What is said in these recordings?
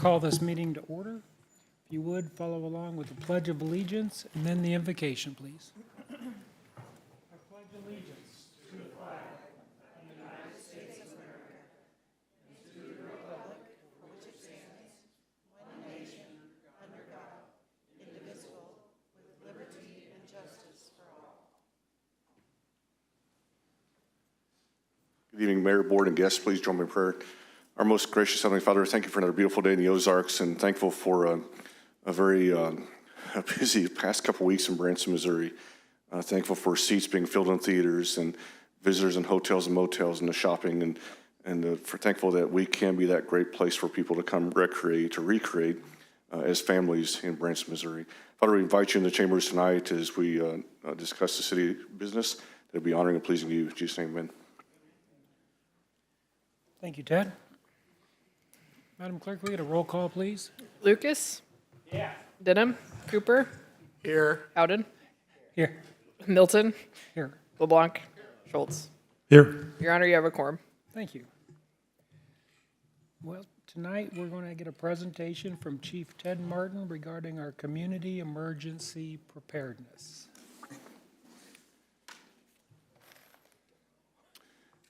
call this meeting to order. If you would, follow along with the Pledge of Allegiance and then the invocation, please. I pledge allegiance to the flag of the United States of America and to the republic for which it stands, one nation, under God, indivisible, with liberty and justice for all. Good evening, Mayor, Board, and guests. Please join me in prayer. Our most gracious Heavenly Father, thank you for another beautiful day in the Ozarks, and thankful for a very busy past couple weeks in Branson, Missouri. Thankful for seats being filled in theaters and visitors in hotels and motels and the shopping, and for thankful that we can be that great place for people to come recreate as families in Branson, Missouri. Father, we invite you in the chambers tonight as we discuss the city business. That'll be honoring and pleasing to you. In Jesus' name, amen. Thank you, Ted. Madam Clerk, we get a roll call, please. Lucas? Yeah. Denham? Cooper? Here. Howden? Here. Milton? Here. LeBlanc? Schultz? Here. Your Honor, you have a quorum. Thank you. Well, tonight we're going to get a presentation from Chief Ted Martin regarding our community emergency preparedness.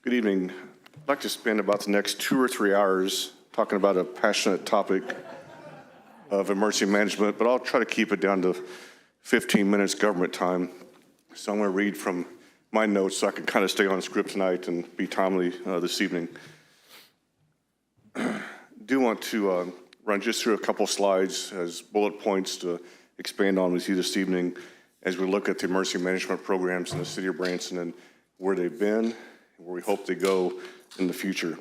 Good evening. I'd like to spend about the next 2 or 3 hours talking about a passionate topic of emergency management, but I'll try to keep it down to 15 minutes government time. So I'm going to read from my notes so I can kind of stay on script tonight and be timely this evening. Do want to run just through a couple slides as bullet points to expand on with you this evening as we look at the emergency management programs in the city of Branson and where they've been and where we hope they go in the future.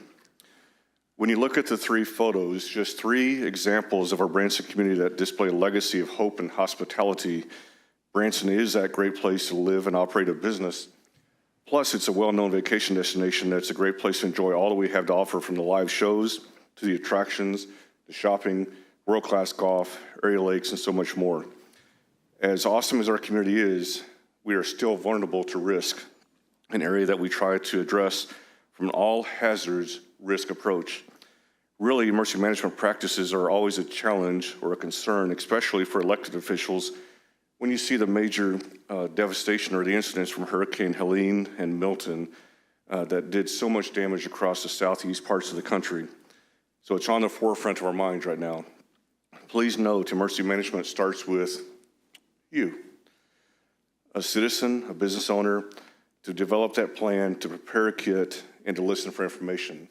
When you look at the 3 photos, just 3 examples of our Branson community that display a legacy of hope and hospitality. Branson is that great place to live and operate a business. Plus, it's a well-known vacation destination that's a great place to enjoy all that we have to offer, from the live shows to the attractions, the shopping, world-class golf, area lakes, and so much more. As awesome as our community is, we are still vulnerable to risk, an area that we try to address from an all-hazards risk approach. Really, emergency management practices are always a challenge or a concern, especially for elected officials, when you see the major devastation or the incidents from Hurricane Helene and Milton that did so much damage across the southeast parts of the country. So it's on the forefront of our minds right now. Please note, emergency management starts with you, a citizen, a business owner, to develop that plan, to prepare a kit, and to listen for information.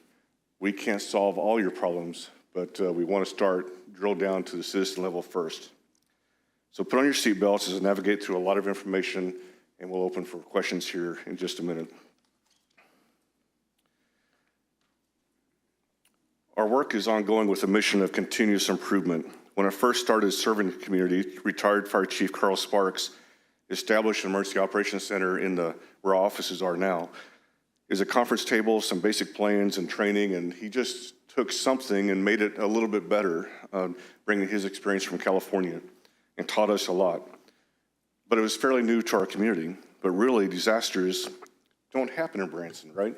We can't solve all your problems, but we want to drill down to the citizen level first. So put on your seatbelts as I navigate through a lot of information, and we'll open for questions here in just a minute. Our work is ongoing with a mission of continuous improvement. When I first started serving the community, retired Fire Chief Carl Sparks established an emergency operations center where our offices are now. Is a conference table, some basic plans and training, and he just took something and made it a little bit better, bringing his experience from California, and taught us a lot. But it was fairly new to our community. But really, disasters don't happen in Branson, right?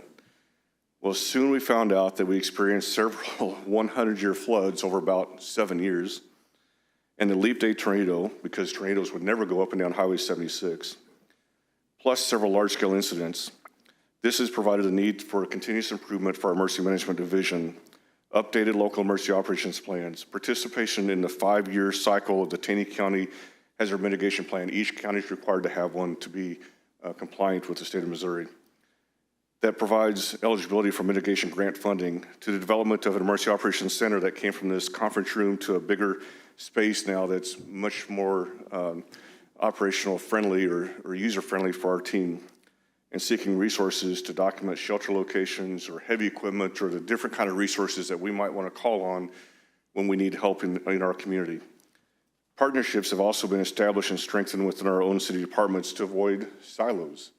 Well, soon we found out that we experienced several 100-year floods over about 7 years, and the leap day tornado, because tornadoes would never go up and down Highway 76, plus several large-scale incidents. This has provided a need for continuous improvement for our emergency management division, updated local emergency operations plans, participation in the 5-year cycle of the Taney County Hazard Mitigation Plan. Each county is required to have one to be compliant with the state of Missouri. That provides eligibility for mitigation grant funding, to the development of an emergency operations center that came from this conference room to a bigger space now that's much more operational friendly or user friendly for our team, and seeking resources to document shelter locations or heavy equipment or the different kind of resources that we might want to call on when we need help in our community. Partnerships have also been established and strengthened within our own city departments to avoid silos.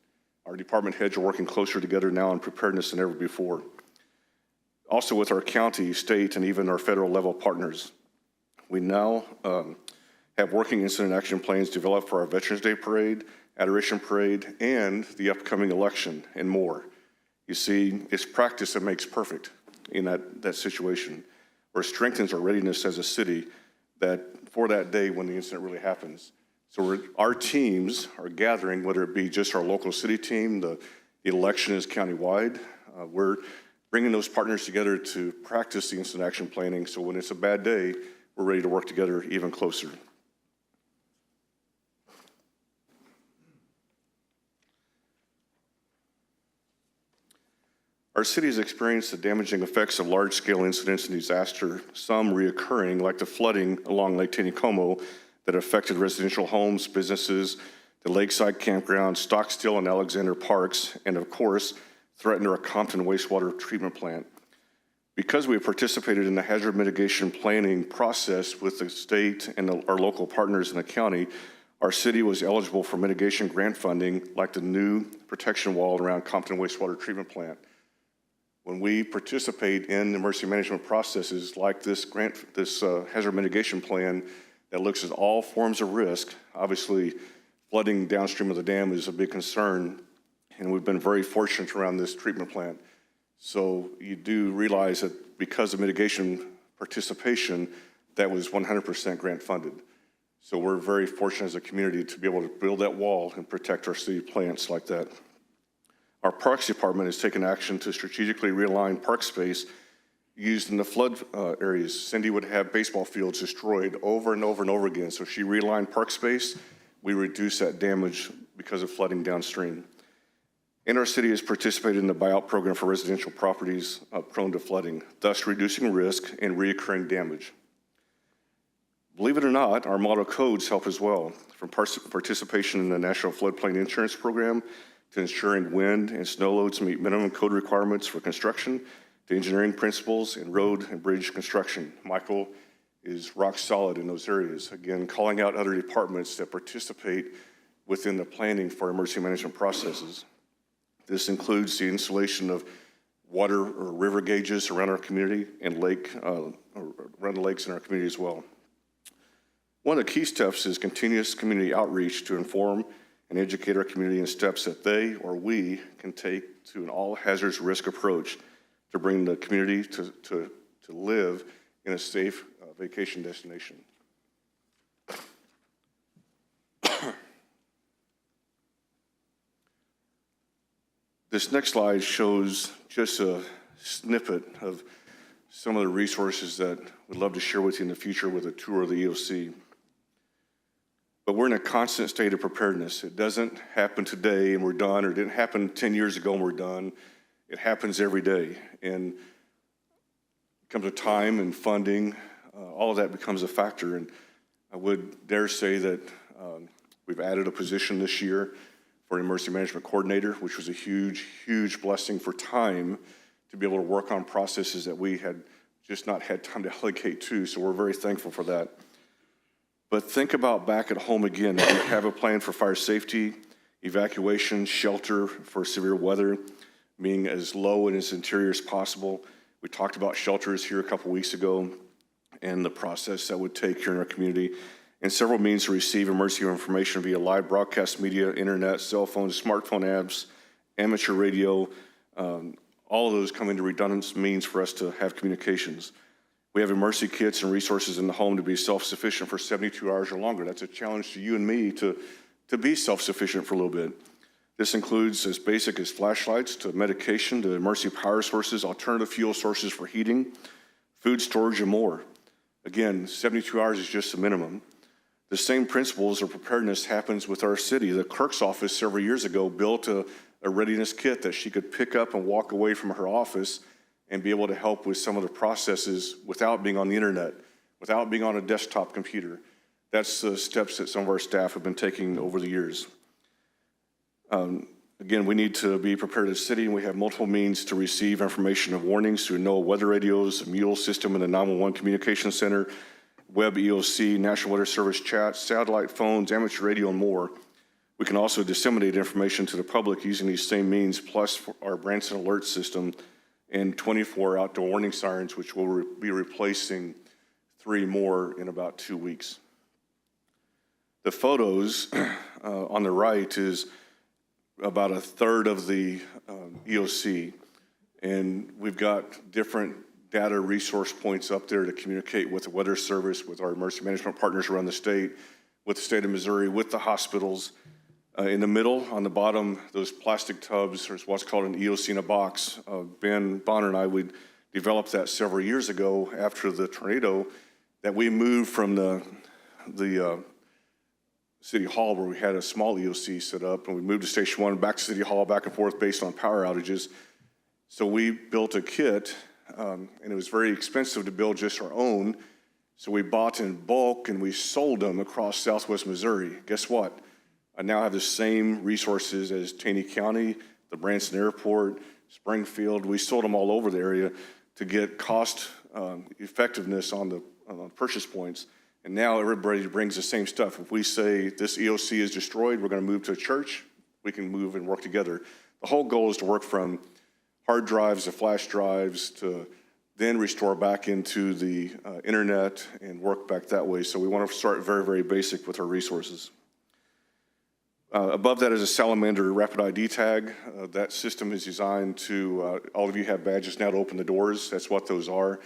Our department heads are working closer together now on preparedness than ever before. Also with our county, state, and even our federal level partners. We now have working incident action plans developed for our Veterans Day Parade, Adoration Parade, and the upcoming election, and more. You see, it's practice that makes perfect in that situation. or strengthens our readiness as a city that for that day when the incident really happens. So our teams are gathering, whether it be just our local city team, the election is countywide. We're bringing those partners together to practice the incident action planning, so when it's a bad day, we're ready to work together even closer. Our city has experienced the damaging effects of large-scale incidents and disaster, some reoccurring, like the flooding along Lake Taneycomo that affected residential homes, businesses, the lakeside campground, Stockstill and Alexander parks, and of course, threatened our Compton wastewater treatment plant. Because we have participated in the hazard mitigation planning process with the state and our local partners in the county, our city was eligible for mitigation grant funding like the new protection wall around Compton wastewater treatment plant. When we participate in emergency management processes like this hazard mitigation plan that looks at all forms of risk, obviously flooding downstream of the dam is a big concern, and we've been very fortunate around this treatment plant. So you do realize that because of mitigation participation, that was 100% grant funded. So we're very fortunate as a community to be able to build that wall and protect our city plants like that. Our Parks Department has taken action to strategically realign park space used in the flood areas. Cindy would have baseball fields destroyed over and over and over again. So she realigned park space. We reduced that damage because of flooding downstream. And our city has participated in the buyout program for residential properties prone to flooding, thus reducing risk and reoccurring damage. Believe it or not, our model codes help as well, from participation in the National Floodplain Insurance Program to ensuring wind and snow loads meet minimum code requirements for construction, to engineering principles and road and bridge construction. Michael is rock solid in those areas. Again, calling out other departments that participate within the planning for emergency management processes. This includes the installation of water or river gauges around our community and around the lakes in our community as well. One of the key steps is continuous community outreach to inform and educate our community in steps that they or we can take to an all hazards risk approach to bring the community to live in a safe vacation destination. This next slide shows just a snippet of some of the resources that we'd love to share with you in the future with a tour of the EOC. But we're in a constant state of preparedness. It doesn't happen today and we're done, or it didn't happen 10 years ago and we're done. It happens every day. And it comes with time and funding, all of that becomes a factor. And I would dare say that we've added a position this year for an emergency management coordinator, which was a huge, huge blessing for time to be able to work on processes that we had just not had time to allocate to. So we're very thankful for that. But think about back at home again. We have a plan for fire safety, evacuation, shelter for severe weather, being as low and as interior as possible. We talked about shelters here a couple weeks ago and the process that would take here in our community, and several means to receive emergency information via live broadcast media, internet, cell phones, smartphone apps, amateur radio. All of those come into redundant means for us to have communications. We have emergency kits and resources in the home to be self-sufficient for 72 hours or longer. That's a challenge to you and me to be self-sufficient for a little bit. This includes as basic as flashlights to medication to emergency power sources, alternative fuel sources for heating, food storage, and more. Again, 72 hours is just the minimum. The same principles of preparedness happens with our city. The clerk's office several years ago built a readiness kit that she could pick up and walk away from her office and be able to help with some of the processes without being on the internet, without being on a desktop computer. That's the steps that some of our staff have been taking over the years. Again, we need to be prepared as a city, and we have multiple means to receive information of warnings through NOAA weather radios, a mule system in the 911 communication center, web EOC, National Weather Service chat, satellite phones, amateur radio, and more. We can also disseminate information to the public using these same means, plus our Branson alert system and 24 outdoor warning sirens, which will be replacing 3 more in about 2 weeks. The photos on the right is about a third of the EOC, and we've got different data resource points up there to communicate with the Weather Service, with our emergency management partners around the state, with the state of Missouri, with the hospitals. In the middle, on the bottom, those plastic tubs, there's what's called an EOC in a box. Ben Bonner and I, we developed that several years ago after the tornado, that we moved from the City Hall where we had a small EOC set up, and we moved to Station 1, back to City Hall, back and forth based on power outages. So we built a kit, and it was very expensive to build just our own. So we bought in bulk and we sold them across Southwest Missouri. Guess what? I now have the same resources as Taney County, the Branson Airport, Springfield. We sold them all over the area to get cost effectiveness on the purchase points. And now everybody brings the same stuff. If we say this EOC is destroyed, we're going to move to a church, we can move and work together. The whole goal is to work from hard drives to flash drives to then restore back into the internet and work back that way. So we want to start very, very basic with our resources. Above that is a Salamander Rapid ID tag. That system is designed to, all of you have badges now to open the doors. That's what those are.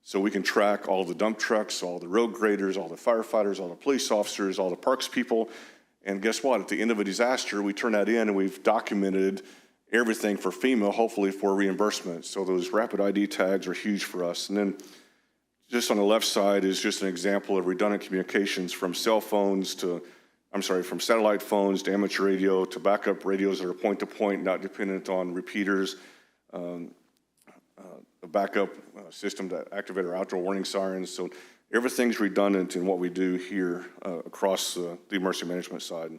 So we can track all the dump trucks, all the road graders, all the firefighters, all the police officers, all the parks people. And guess what? At the end of a disaster, we turn that in and we've documented everything for FEMA, hopefully for reimbursement. So those Rapid ID tags are huge for us. And then just on the left side is just an example of redundant communications from cell phones to, from satellite phones to amateur radio to backup radios that are point-to-point, not dependent on repeaters, a backup system to activate our outdoor warning sirens. So everything's redundant in what we do here across the emergency management side.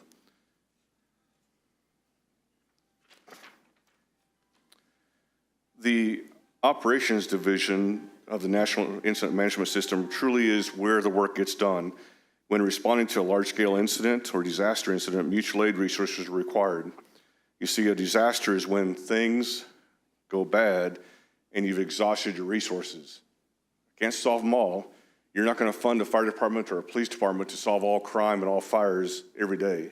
The operations division of the National Incident Management System truly is where the work gets done. When responding to a large-scale incident or disaster incident, mutual aid resources are required. You see, a disaster is when things go bad and you've exhausted your resources. Can't solve them all. You're not going to fund a fire department or a police department to solve all crime and all fires every day.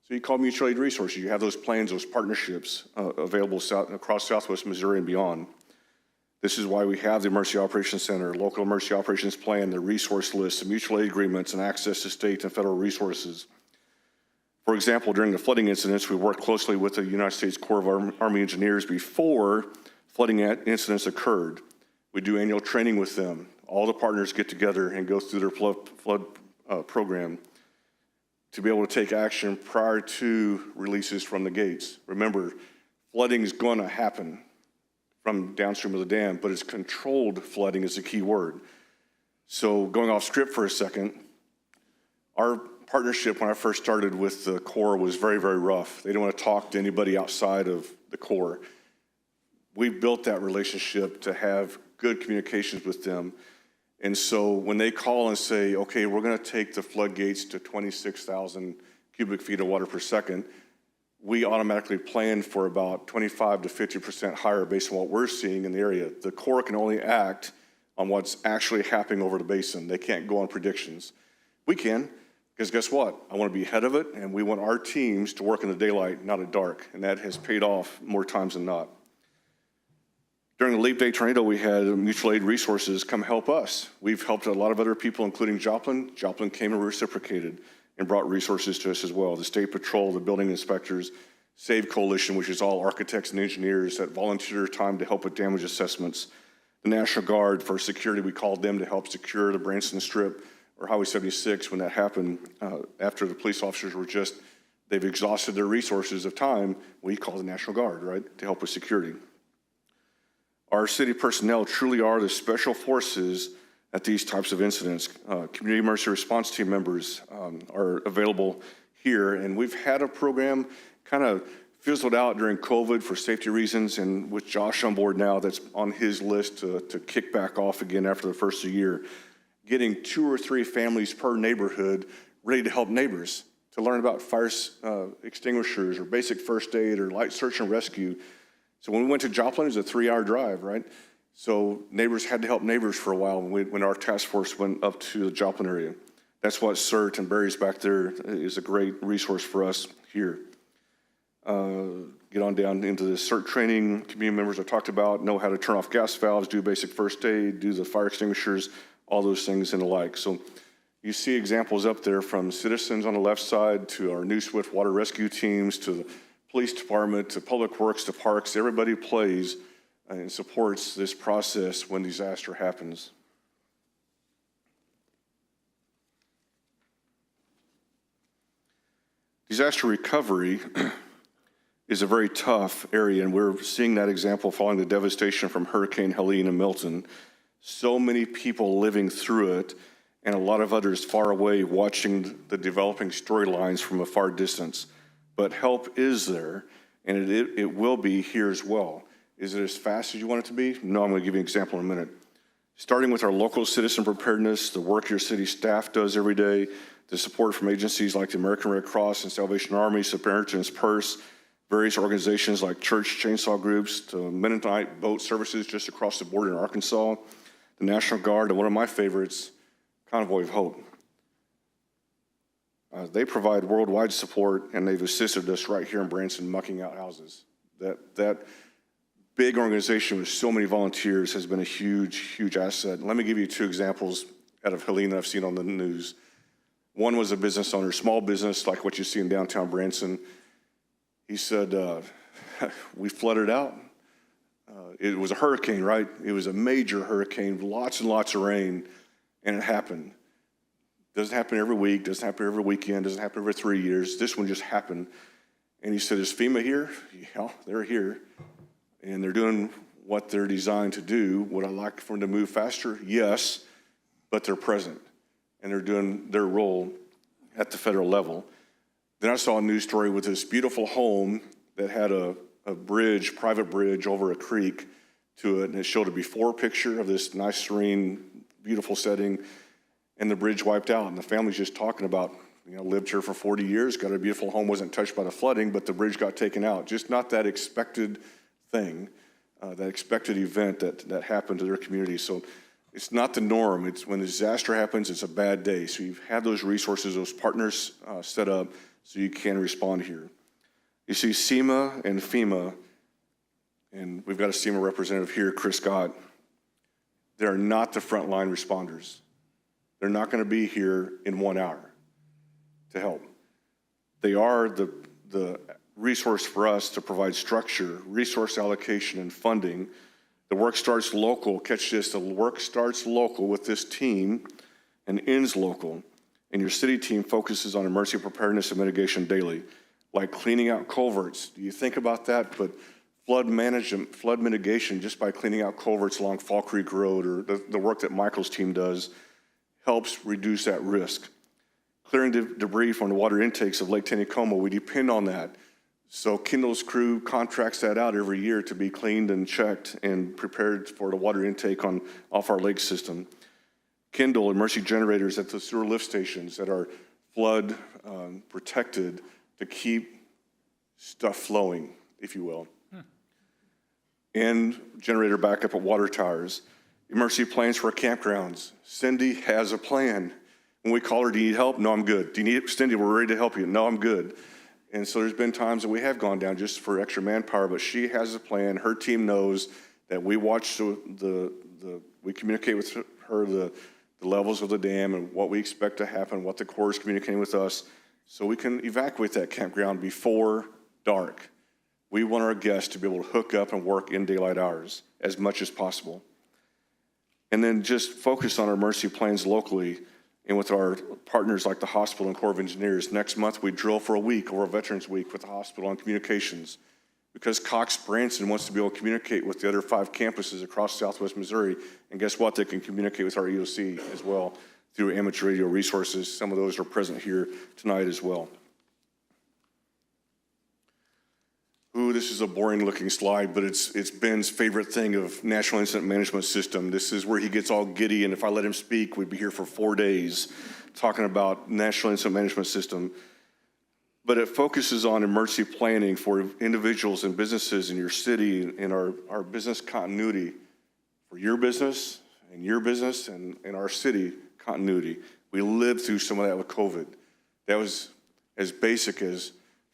So you call mutual aid resources. You have those plans, those partnerships available across Southwest Missouri and beyond. This is why we have the Emergency Operations Center, local emergency operations plan, the resource list, the mutual aid agreements, and access to state and federal resources. For example, during the flooding incidents, we worked closely with the United States Corps of Army Engineers before flooding incidents occurred. We do annual training with them. All the partners get together and go through their flood program to be able to take action prior to releases from the gates. Remember, flooding is going to happen from downstream of the dam, but it's controlled flooding is the key word. So going off script for a second, our partnership when I first started with the Corps was very, very rough. They didn't want to talk to anybody outside of the Corps. We built that relationship to have good communications with them. And so when they call and say, okay, we're going to take the floodgates to 26,000 cubic feet of water per second, we automatically plan for about 25 to 50% higher based on what we're seeing in the area. The Corps can only act on what's actually happening over the basin. They can't go on predictions. We can, because guess what? I want to be ahead of it, and we want our teams to work in the daylight, not at dark, and that has paid off more times than not. During the Leap Day tornado, we had mutual aid resources come help us. We've helped a lot of other people, including Joplin. Joplin came and reciprocated and brought resources to us as well. The State Patrol, the building inspectors, SAVE Coalition, which is all architects and engineers that volunteer time to help with damage assessments. The National Guard for security, we called them to help secure the Branson Strip or Highway 76 when that happened. After the police officers were they've exhausted their resources of time, we call the National Guard, right, to help with security. Our city personnel truly are the special forces at these types of incidents. Community emergency response team members are available here, and we've had a program kind of fizzled out during COVID for safety reasons, and with Josh on board now, that's on his list to kick back off again after the first of the year. Getting 2 or 3 families per neighborhood ready to help neighbors, to learn about fire extinguishers or basic first aid or light search and rescue. So when we went to Joplin, it was a 3-hour drive, right? So neighbors had to help neighbors for a while when our task force went up to the Joplin area. That's what CERT and Barry's back there is a great resource for us here. get on down into the CERT training. Community members I talked about know how to turn off gas valves, do basic first aid, do the fire extinguishers, all those things and the like. So you see examples up there from citizens on the left side to our New Swift water rescue teams to the police department to public works to parks. Everybody plays and supports this process when disaster happens. Disaster recovery is a very tough area, and we're seeing that example following the devastation from Hurricane Helene and Milton. So many people living through it, and a lot of others far away watching the developing storylines from a far distance. But help is there, and it will be here as well. Is it as fast as you want it to be? No, I'm going to give you an example in a minute. Starting with our local citizen preparedness, the work your city staff does every day, the support from agencies like the American Red Cross and Salvation Army, Samaritan's Purse, various organizations like church chainsaw groups, to Mennonite boat services just across the border in Arkansas, the National Guard, and one of my favorites, Convoy of Hope. They provide worldwide support, and they've assisted us right here in Branson mucking out houses. That big organization with so many volunteers has been a huge, huge asset. Let me give you two examples out of Helene that I've seen on the news. One was a business owner, small business like what you see in downtown Branson. He said, we flooded out. It was a hurricane, right? It was a major hurricane, lots and lots of rain, and it happened. Doesn't happen every week, doesn't happen every weekend, doesn't happen every 3 years. This one just happened. And he said, is FEMA here? Yeah, they're here. And they're doing what they're designed to do. Would I like for them to move faster? Yes, but they're present. And they're doing their role at the federal level. Then I saw a news story with this beautiful home that had a bridge, private bridge over a creek to it, and it showed a before picture of this nice, serene, beautiful setting, and the bridge wiped out. And the family's just talking about, lived here for 40 years, got a beautiful home, wasn't touched by the flooding, but the bridge got taken out. Just not that expected thing, that expected event that happened to their community. So it's not the norm. It's when the disaster happens, it's a bad day. So you've had those resources, those partners set up so you can respond here. You see SEMA and FEMA, and we've got a SEMA representative here, Chris Scott. They're not the frontline responders. They're not going to be here in 1 hour to help. They are the resource for us to provide structure, resource allocation, and funding. The work starts local. Catch this, the work starts local with this team and ends local. And your city team focuses on emergency preparedness and mitigation daily, like cleaning out culverts. Do you think about that? But flood management, flood mitigation, just by cleaning out culverts along Fall Creek Road, or the work that Michael's team does, helps reduce that risk. Clearing debris from the water intakes of Lake Taneycomo, we depend on that. So Kendall's crew contracts that out every year to be cleaned and checked and prepared for the water intake off our lake system. Kendall emergency generators at the sewer lift stations that are flood protected to keep stuff flowing, if you will. And generator backup at water towers. Emergency plans for campgrounds. Cindy has a plan. When we call her, do you need help? No, I'm good. Do you need, Cindy, we're ready to help you. No, I'm good. And so there's been times that we have gone down just for extra manpower, but she has a plan. Her team knows that we watch we communicate with her the levels of the dam and what we expect to happen, what the Corps is communicating with us, so we can evacuate that campground before dark. We want our guests to be able to hook up and work in daylight hours as much as possible. And then just focus on our emergency plans locally and with our partners like the hospital and Corps of Engineers. Next month, we drill for a week over Veterans Week with the hospital on communications, because Cox Branson wants to be able to communicate with the other 5 campuses across Southwest Missouri. And guess what? They can communicate with our EOC as well through amateur radio resources. Some of those are present here tonight as well. Ooh, this is a boring looking slide, but it's Ben's favorite thing of National Incident Management System. This is where he gets all giddy, and if I let him speak, we'd be here for 4 days talking about National Incident Management System. But it focuses on emergency planning for individuals and businesses in your city, and our business continuity for your business and our city continuity. We lived through some of that with COVID. That was as basic as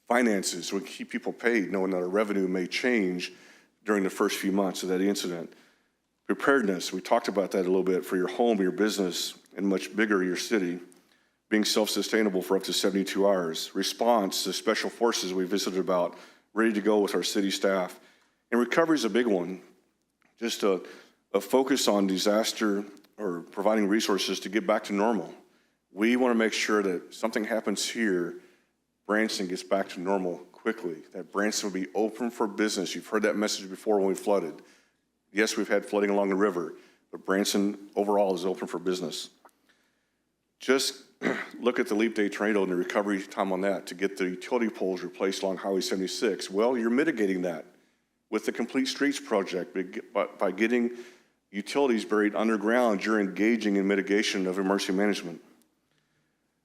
Finances, we keep people paid knowing that our revenue may change during the first few months of that incident. Preparedness, we talked about that a little bit for your home, your business, and much bigger, your city. Being self-sustainable for up to 72 hours. Response, the special forces we visited about, ready to go with our city staff. And recovery is a big one. Just a focus on disaster or providing resources to get back to normal. We want to make sure that something happens here, Branson gets back to normal quickly, that Branson will be open for business. You've heard that message before when we flooded. Yes, we've had flooding along the river, but Branson overall is open for business. Just look at the leap day tornado and the recovery time on that to get the utility poles replaced along Highway 76. Well, you're mitigating that with the Complete Streets project by getting utilities buried underground. You're engaging in mitigation of emergency management.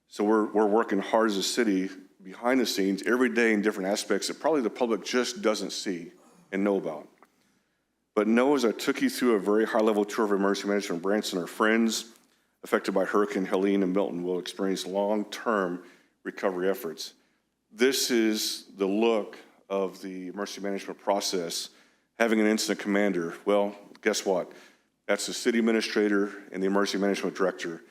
So we're working hard as a city behind the scenes every day in different aspects that probably the public just doesn't see and know about. But know, as I took you through a very high-level tour of emergency management in Branson, our friends affected by Hurricane Helene and Milton will experience long-term recovery efforts. This is the look of the emergency management process. Having an incident commander, well, guess what? That's the city administrator and the emergency management director.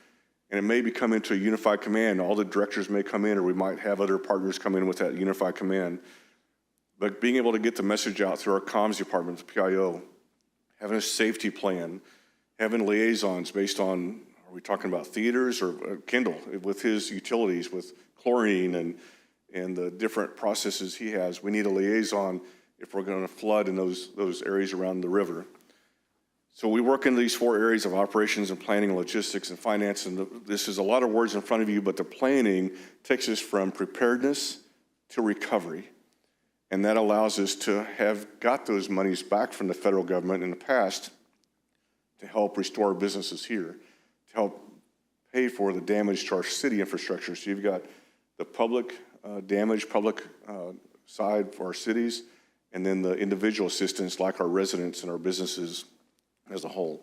And it may become into a unified command. All the directors may come in, or we might have other partners come in with that unified command. But being able to get the message out through our comms department, the PIO, having a safety plan, having liaisons based on, are we talking about theaters or Kendall with his utilities, with chlorine and the different processes he has. We need a liaison if we're going to flood in those areas around the river. So we work in these 4 areas of operations and planning, logistics, and finance, and this is a lot of words in front of you, but the planning takes us from preparedness to recovery, and that allows us to have got those monies back from the federal government in the past to help restore businesses here, to help pay for the damage to our city infrastructure. So you've got the public damage, public side for our cities, and then the individual assistance like our residents and our businesses as a whole.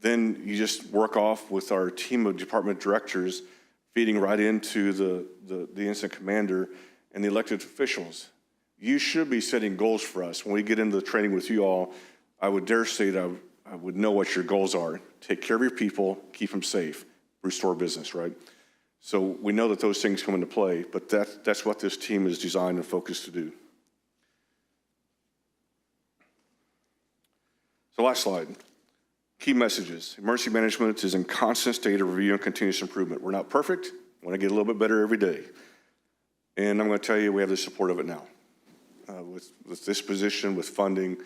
Then you just work off with our team of department directors, feeding right into the incident commander and the elected officials. You should be setting goals for us. When we get into the training with you all, I would dare say that I would know what your goals are. Take care of your people, keep them safe, restore business, right? So we know that those things come into play, but that's what this team is designed and focused to do. So last slide. Key messages. Emergency management is in constant state of review and continuous improvement. We're not perfect. We want to get a little bit better every day. And I'm going to tell you, we have the support of it now. With this position, with funding,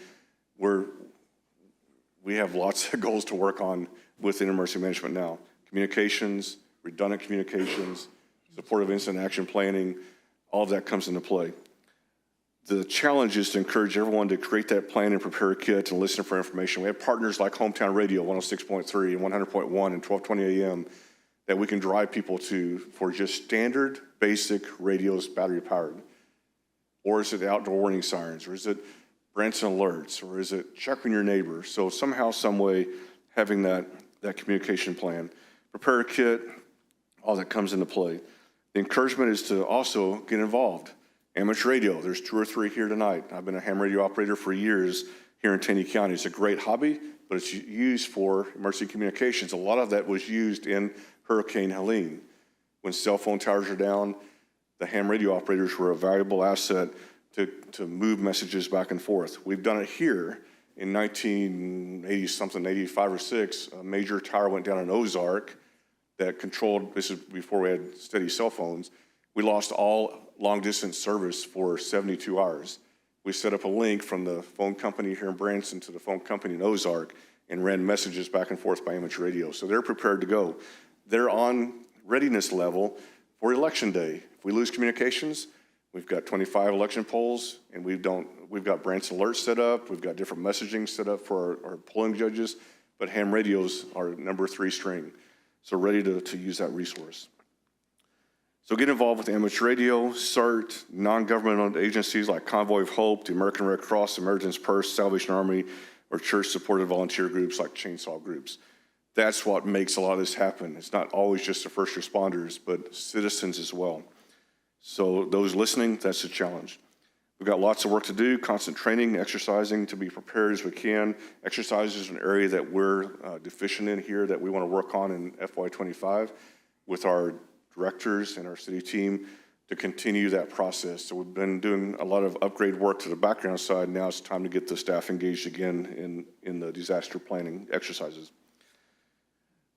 we have lots of goals to work on within emergency management now. Communications, redundant communications, supportive incident action planning, all of that comes into play. The challenge is to encourage everyone to create that plan and prepare a kit and listen for information. We have partners like Hometown Radio, 106.3 and 100.1 and 1220 AM that we can drive people to for just standard, basic radios, battery powered. Or is it outdoor warning sirens? Or is it Branson alerts? Or is it checking your neighbor? So somehow, some way, having that communication plan. Prepare a kit, all that comes into play. The encouragement is to also get involved. Amateur radio, there's 2 or 3 here tonight. I've been a ham radio operator for years here in Taney County. It's a great hobby, but it's used for emergency communications. A lot of that was used in Hurricane Helene. When cell phone towers are down, the ham radio operators were a valuable asset to move messages back and forth. We've done it here in 1980-something, 85 or 6. A major tower went down in Ozark that controlled, this is before we had steady cell phones. We lost all long-distance service for 72 hours. We set up a link from the phone company here in Branson to the phone company in Ozark and ran messages back and forth by amateur radio. So they're prepared to go. They're on readiness level for election day. If we lose communications, we've got 25 election polls, and we've got Branson alerts set up. We've got different messaging set up for our polling judges, but ham radios are number 3 string. So ready to use that resource. So get involved with amateur radio, CERT, non-governmental agencies like Convoy of Hope, the American Red Cross, Samaritan's Purse, Salvation Army, or church-supported volunteer groups like chainsaw groups. That's what makes a lot of this happen. It's not always just the first responders, but citizens as well. So those listening, that's the challenge. We've got lots of work to do, constant training, exercising to be prepared as we can. Exercise is an area that we're deficient in here that we want to work on in FY25 with our directors and our city team to continue that process. So we've been doing a lot of upgrade work to the background side. Now it's time to get the staff engaged again in the disaster planning exercises.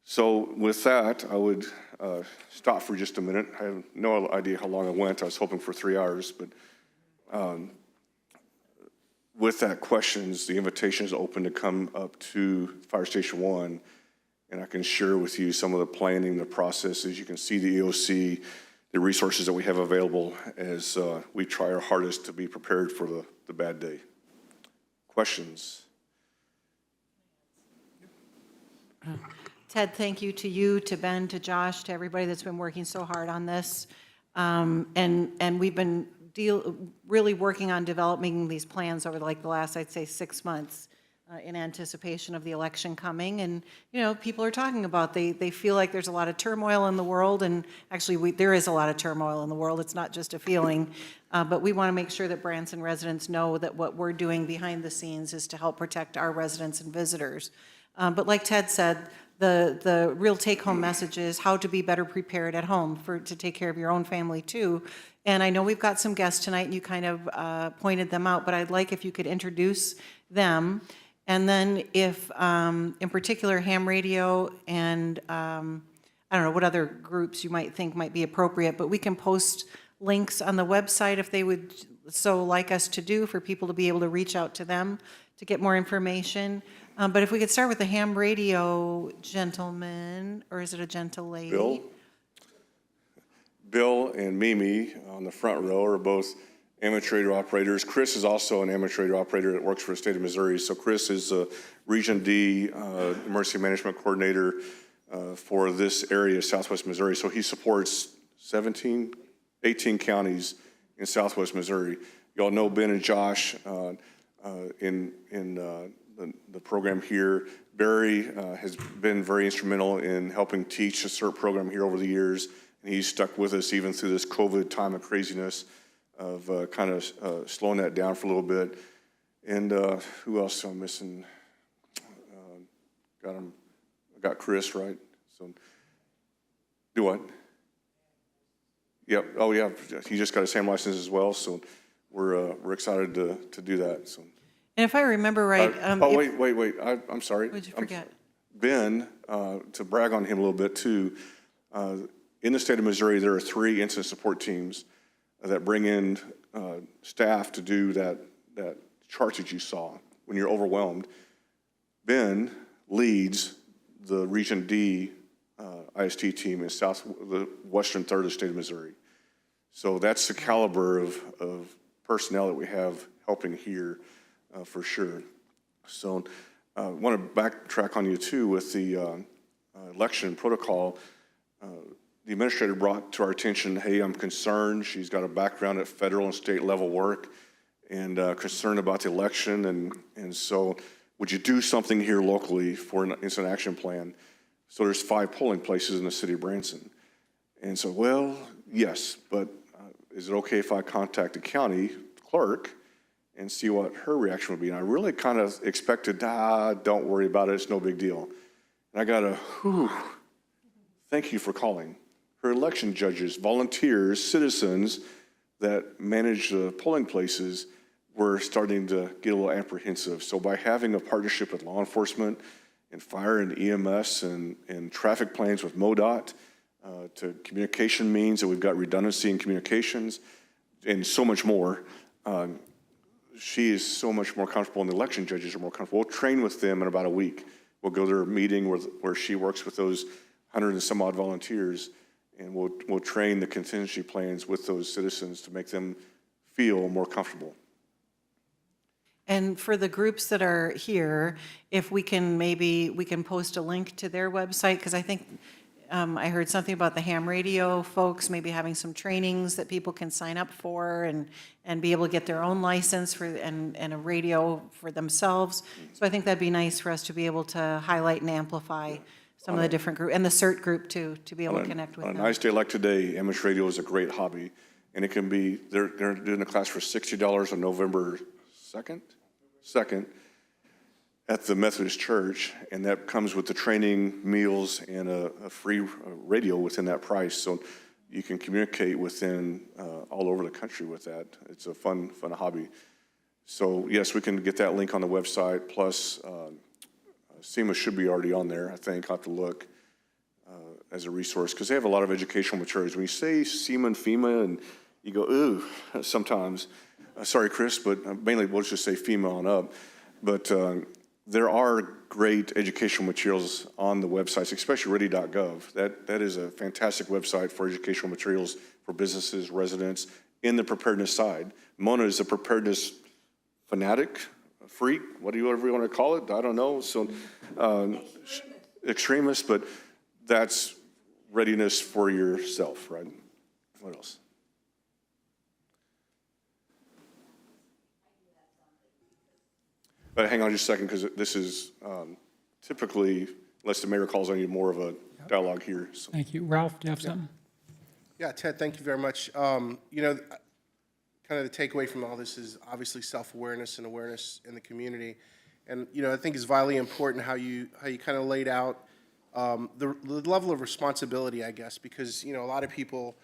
So with that, I would stop for just a minute. I have no idea how long I went. I was hoping for 3 hours, but with that questions, the invitation is open to come up to Fire Station 1, and I can share with you some of the planning, the processes. You can see the EOC, the resources that we have available as we try our hardest to be prepared for the bad day. Questions? Ted, thank you to you, to Ben, to Josh, to everybody that's been working so hard on this. And we've been really working on developing these plans over the last, I'd say, 6 months in anticipation of the election coming. And, you know, people are talking about, they feel like there's a lot of turmoil in the world, and actually there is a lot of turmoil in the world. It's not just a feeling. But we want to make sure that Branson residents know that what we're doing behind the scenes is to help protect our residents and visitors. But like Ted said, the real take-home message is how to be better prepared at home to take care of your own family too. And I know we've got some guests tonight, and you kind of pointed them out, but I'd like if you could introduce them. And then if, in particular, ham radio and, I don't know, what other groups you might think might be appropriate, but we can post links on the website if they would so like us to do, for people to be able to reach out to them to get more information. But if we could start with the ham radio gentleman, or is it a gentle lady? Bill and Mimi on the front row are both amateur radio operators. Chris is also an amateur radio operator that works for the state of Missouri. So Chris is a Region D Emergency Management Coordinator for this area, Southwest Missouri. So he supports 18 counties in Southwest Missouri. Y'all know Ben and Josh in the program here. Barry has been very instrumental in helping teach the CERT program here over the years, and he's stuck with us even through this COVID time of craziness of kind of slowing that down for a little bit. And who else am I missing? Got Chris, right? So, do what? Yep. Oh, yeah. He just got his ham license as well. So we're excited to do that. So. And if I remember right, wait. I'm sorry. What did you forget? Ben, to brag on him a little bit too. In the state of Missouri, there are 3 incident support teams that bring in staff to do that chart that you saw when you're overwhelmed. Ben leads the Region D IST team in the western third of the state of Missouri. So that's the caliber of personnel that we have helping here for sure. So I want to backtrack on you too with the election protocol. The administrator brought to our attention, hey, I'm concerned. She's got a background at federal and state level work and concerned about the election. And so would you do something here locally for an instant action plan? So there's 5 polling places in the city of Branson. And so, well, yes, but is it okay if I contact the county clerk and see what her reaction would be? And I really kind of expected, don't worry about it, it's no big deal. And I got thank you for calling. Her election judges, volunteers, citizens that manage the polling places were starting to get a little apprehensive. So by having a partnership with law enforcement and fire and EMS and traffic plans with MoDOT, to communication means that we've got redundancy in communications and so much more. She is so much more comfortable, and the election judges are more comfortable. We'll train with them in about a week. We'll go to a meeting where she works with those 100 and some odd volunteers, and we'll train the contingency plans with those citizens to make them feel more comfortable. And for the groups that are here, if we can post a link to their website, because I think I heard something about the ham radio folks maybe having some trainings that people can sign up for and be able to get their own license and a radio for themselves. So I think that'd be nice for us to be able to highlight and amplify some of the different groups, and the CERT group too, to be able to connect with them. On a nice day like today, amateur radio is a great hobby. And it can be, they're doing a class for $60 on November 2nd at the Methodist Church, and that comes with the training, meals, and a free radio within that price. So you can communicate within all over the country with that. It's a fun hobby. So yes, we can get that link on the website, plus SEMA should be already on there, I think. I'll have to look as a resource, because they have a lot of educational materials. When you say SEMA and FEMA, and you go, ooh, sometimes. Sorry, Chris, but mainly we'll just say FEMA on up. But there are great educational materials on the websites, especially ready.gov. That is a fantastic website for educational materials for businesses, residents, in the preparedness side. Mona is a preparedness fanatic, freak, whatever you want to call it, I don't know. So extremist, but that's readiness for yourself, right? What else? But hang on just a second, because this is typically, unless the mayor calls on you, more of a dialogue here. So. Thank you. Ralph, do you have something? Yeah, Ted, thank you very much. You know, kind of the takeaway from all this is obviously self-awareness and awareness in the community. And, you know, I think it's vitally important how you kind of laid out the level of responsibility, I guess, because, you know, a lot of people,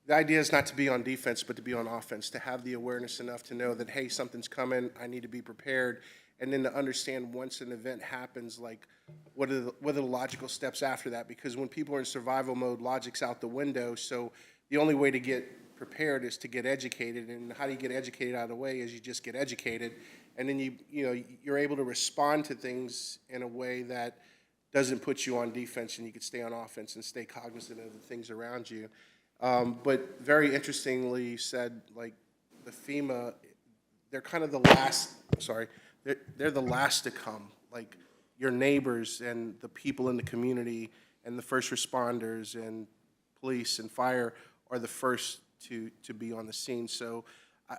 the idea is not to be on defense, but to be on offense, to have the awareness enough to know that, hey, something's coming, I need to be prepared, and then to understand once an event happens, like, what are the logical steps after that? Because when people are in survival mode, logic's out the window, so the only way to get prepared is to get educated, and how do you get educated out of the way is you just get educated, and then you're able to respond to things in a way that doesn't put you on defense, and you can stay on offense and stay cognizant of the things around you. But very interestingly, you said, like, the FEMA, they're kind of the last, they're the last to come. Like, your neighbors and the people in the community and the first responders and police and fire are the first to be on the scene. So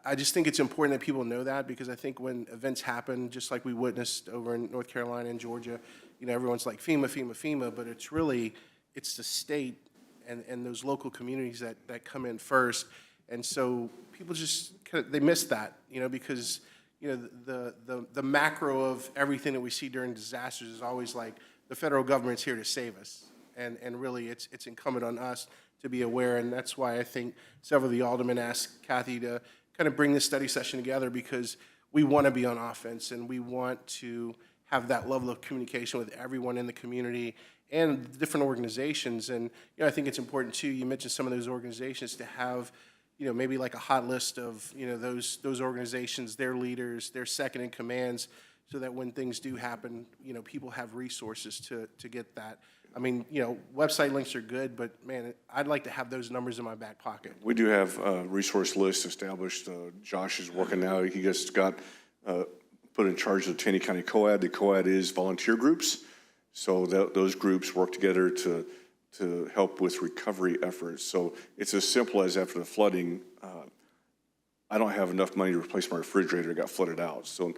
I just think it's important that people know that, because I think when events happen, just like we witnessed over in North Carolina and Georgia, you know, everyone's like FEMA, FEMA, FEMA, but it's the state and those local communities that come in first. And so people just they miss that, you know, because, you know, the macro of everything that we see during disasters is always like the federal government's here to save us. And really it's incumbent on us to be aware. And that's why I think several of the aldermen asked Kathy to kind of bring this study session together, because we want to be on offense and we want to have that level of communication with everyone in the community and the different organizations. And, you know, I think it's important too, you mentioned some of those organizations, to have, you know, maybe like a hot list of, you know, those organizations, their leaders, their second in commands, so that when things do happen, you know, people have resources to get that. I mean, you know, website links are good, but man, I'd like to have those numbers in my back pocket. We do have a resource list established. Josh is working now. He just got put in charge of the Taney County COAD. The COAD is volunteer groups. So those groups work together to help with recovery efforts. So it's as simple as, after the flooding, I don't have enough money to replace my refrigerator, it got flooded out. So,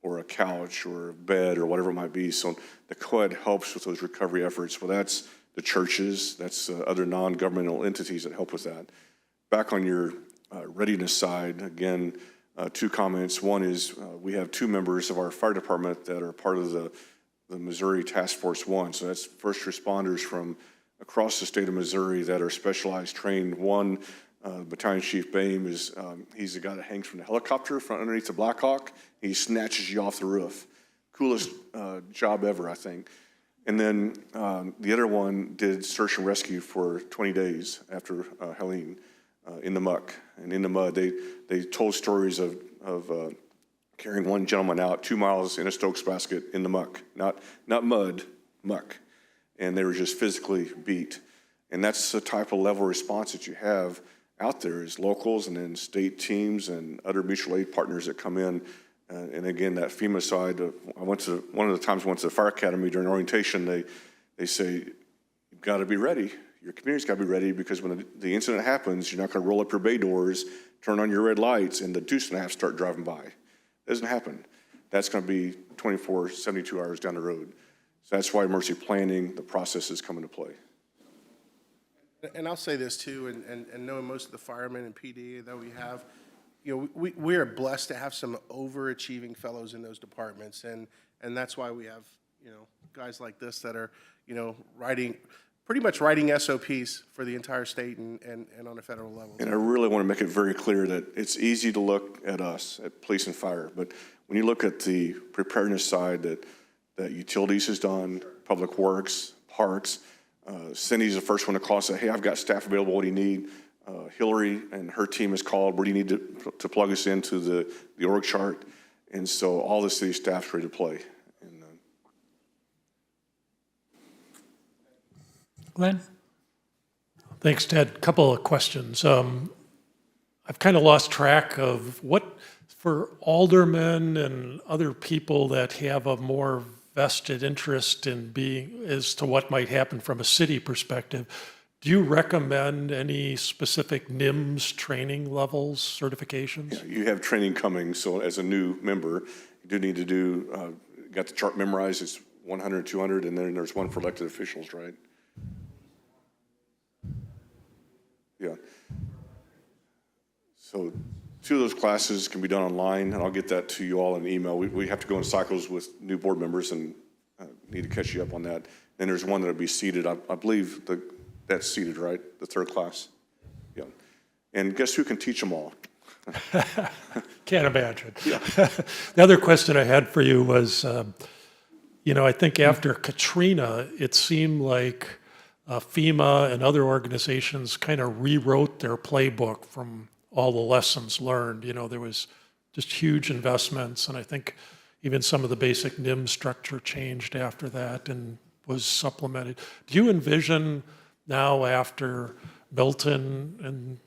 or a couch or a bed or whatever it might be. So the COAD helps with those recovery efforts. Well, that's the churches, that's other non-governmental entities that help with that. Back on your readiness side, again, two comments. One is we have 2 members of our fire department that are part of the Missouri Task Force 1. So that's first responders from across the state of Missouri that are specialized, trained. One, Battalion Chief Boehm is, he's the guy that hangs from the helicopter from underneath the Black Hawk. He snatches you off the roof. Coolest job ever, I think. And then the other one did search and rescue for 20 days after Helene in the muck and in the mud. They told stories of carrying one gentleman out 2 miles in a Stokes basket in the muck, not mud, muck. And they were just physically beat. And that's the type of level of response that you have out there, is locals and then state teams and other mutual aid partners that come in. And again, that FEMA side, one of the times I went to the fire academy during orientation, they say, you've got to be ready. Your community's got to be ready, because when the incident happens, you're not going to roll up your bay doors, turn on your red lights, and the deuce and a half start driving by. It doesn't happen. That's going to be 24, 72 hours down the road. So that's why emergency planning, the process, is coming to play. And I'll say this too, and knowing most of the firemen and PD that we have, you know, we are blessed to have some overachieving fellows in those departments, and that's why we have, you know, guys like this that are, you know, pretty much writing SOPs for the entire state and on a federal level. And I really want to make it very clear that it's easy to look at us, at police and fire, but when you look at the preparedness side that utilities has done, public works, parks, Cindy's the first one to call and say, hey, I've got staff available, what do you need? Hillary and her team is called, where do you need to plug us into the org chart? And so all the city staff's ready to play. And, Glenn? Thanks, Ted. Couple of questions. I've kind of lost track of what, for aldermen and other people that have a more vested interest in being, as to what might happen from a city perspective, do you recommend any specific NIMS training levels, certifications? you have training coming, so as a new member, you do need to do, got the chart memorized, it's 100, 200, and then there's one for elected officials, right? Yeah. So 2 of those classes can be done online, and I'll get that to you all in an email. We have to go in cycles with new board members and need to catch you up on that. Then there's one that'll be seated, I believe that's seated, right? The 3rd class. Yeah. And guess who can teach them all? Can't imagine. Yeah. The other question I had for you was, you know, I think after Katrina, it seemed like FEMA and other organizations kind of rewrote their playbook from all the lessons learned. You know, there was just huge investments, and I think even some of the basic NIM structure changed after that and was supplemented. Do you envision now, after Milton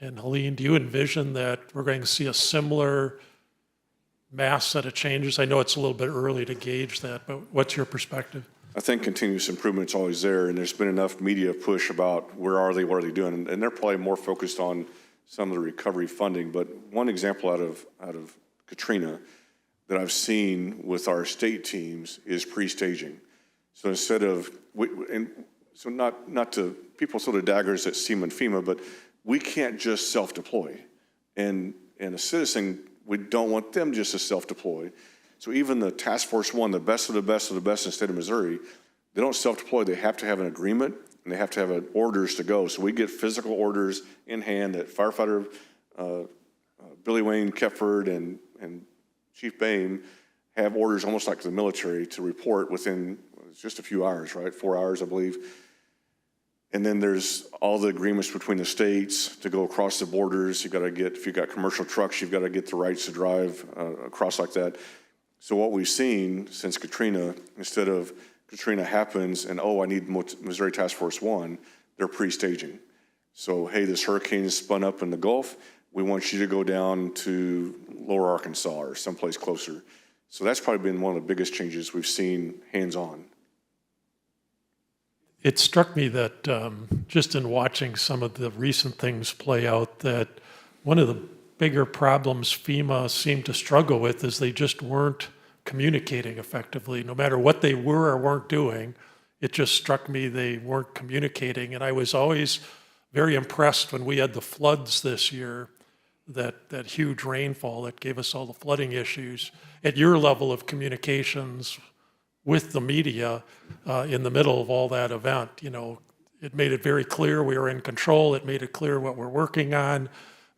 and Helene, do you envision that we're going to see a similar mass set of changes? I know it's a little bit early to gauge that, but what's your perspective? I think continuous improvement's always there, and there's been enough media push about where are they, what are they doing, and they're probably more focused on some of the recovery funding. But one example out of Katrina that I've seen with our state teams is pre-staging. So instead of, so not to people sort of daggers at SEMA and FEMA, but we can't just self-deploy. And a citizen, we don't want them just to self-deploy. So even the Task Force 1, the best of the best of the best in the state of Missouri, they don't self-deploy. They have to have an agreement, and they have to have orders to go. So we get physical orders in hand that firefighter Billy Wayne Kepford and Chief Boehm have orders almost like the military to report within just a few hours, right? 4 hours, I believe. And then there's all the agreements between the states to go across the borders. You've got to get, if you've got commercial trucks, you've got to get the rights to drive across like that. So what we've seen since Katrina, instead of Katrina happens and, oh, I need Missouri Task Force 1, they're pre-staging. So, hey, this hurricane is spun up in the Gulf. We want you to go down to Lower Arkansas or someplace closer. So that's probably been one of the biggest changes we've seen hands-on. It struck me that just in watching some of the recent things play out, that one of the bigger problems FEMA seemed to struggle with is they just weren't communicating effectively. No matter what they were or weren't doing, it just struck me they weren't communicating. And I was always very impressed when we had the floods this year, that huge rainfall that gave us all the flooding issues, at your level of communications with the media in the middle of all that event. You know, it made it very clear we were in control. It made it clear what we're working on,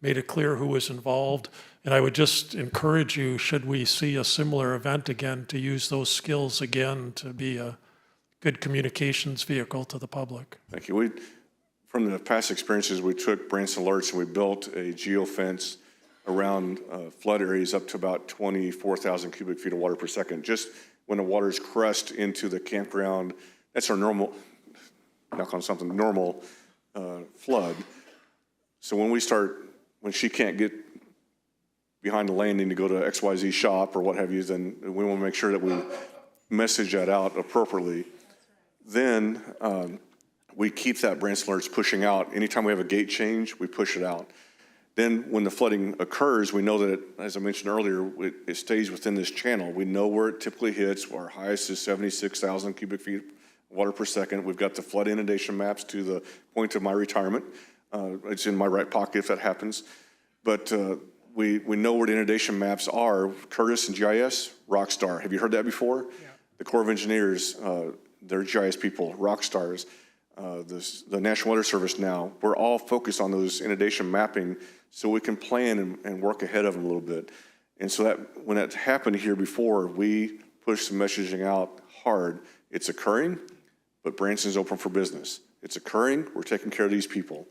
made it clear who was involved. And I would just encourage you, should we see a similar event again, to use those skills again to be a good communications vehicle to the public. Thank you. From the past experiences, we took Branson alerts and we built a geofence around flood areas up to about 24,000 cubic feet of water per second. Just when the water's crushed into the campground, that's our normal, knock on something, normal flood. So when she can't get behind the landing to go to XYZ shop or what have you, then we want to make sure that we message that out appropriately. Then we keep that Branson alerts pushing out. Anytime we have a gate change, we push it out. Then when the flooding occurs, we know that, as I mentioned earlier, it stays within this channel. We know where it typically hits. Our highest is 76,000 cubic feet water per second. We've got the flood inundation maps to the point of my retirement. It's in my right pocket if that happens. But we know where the inundation maps are. Curtis and GIS, rock star. Have you heard that before? Yeah. The Corps of Engineers, they're GIS people, rock stars. The National Weather Service now, we're all focused on those inundation mapping so we can plan and work ahead of them a little bit. And so that when that happened here before, we pushed some messaging out hard. It's occurring, but Branson's open for business. It's occurring, we're taking care of these people,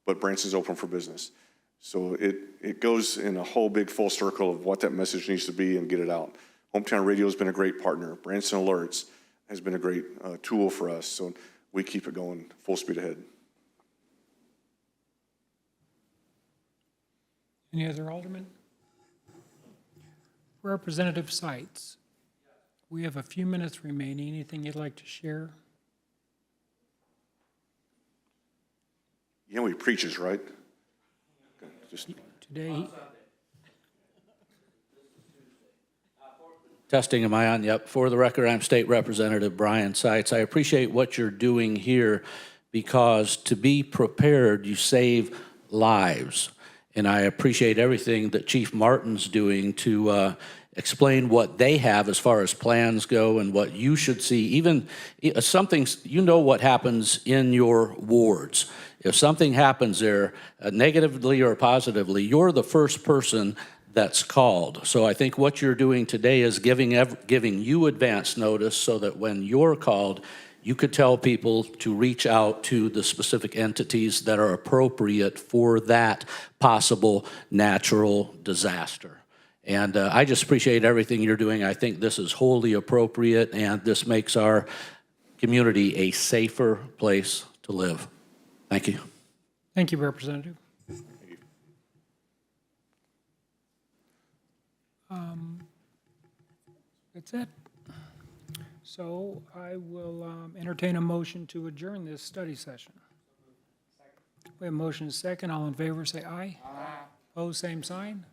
but Branson's open for business. So it goes in a whole big full circle of what that message needs to be and get it out. Hometown Radio has been a great partner. Branson Alerts has been a great tool for us. So we keep it going full speed ahead. Any other aldermen? Representative Sites. We have a few minutes remaining. Anything you'd like to share? You know he preaches, right? Just Today, Testing, am I on? Yep. For the record, I'm State Representative Brian Seitz. I appreciate what you're doing here because to be prepared, you save lives. And I appreciate everything that Chief Martin's doing to explain what they have as far as plans go and what you should see. Even something, you know what happens in your wards. If something happens there, negatively or positively, you're the first person that's called. So I think what you're doing today is giving you advance notice so that when you're called, you could tell people to reach out to the specific entities that are appropriate for that possible natural disaster. And I just appreciate everything you're doing. I think this is wholly appropriate, and this makes our community a safer place to live. Thank you. thank you, Representative. That's it. So I will entertain a motion to adjourn this study session. We have a motion and a second. All in favor, say aye. Aye. Opposed, same sign.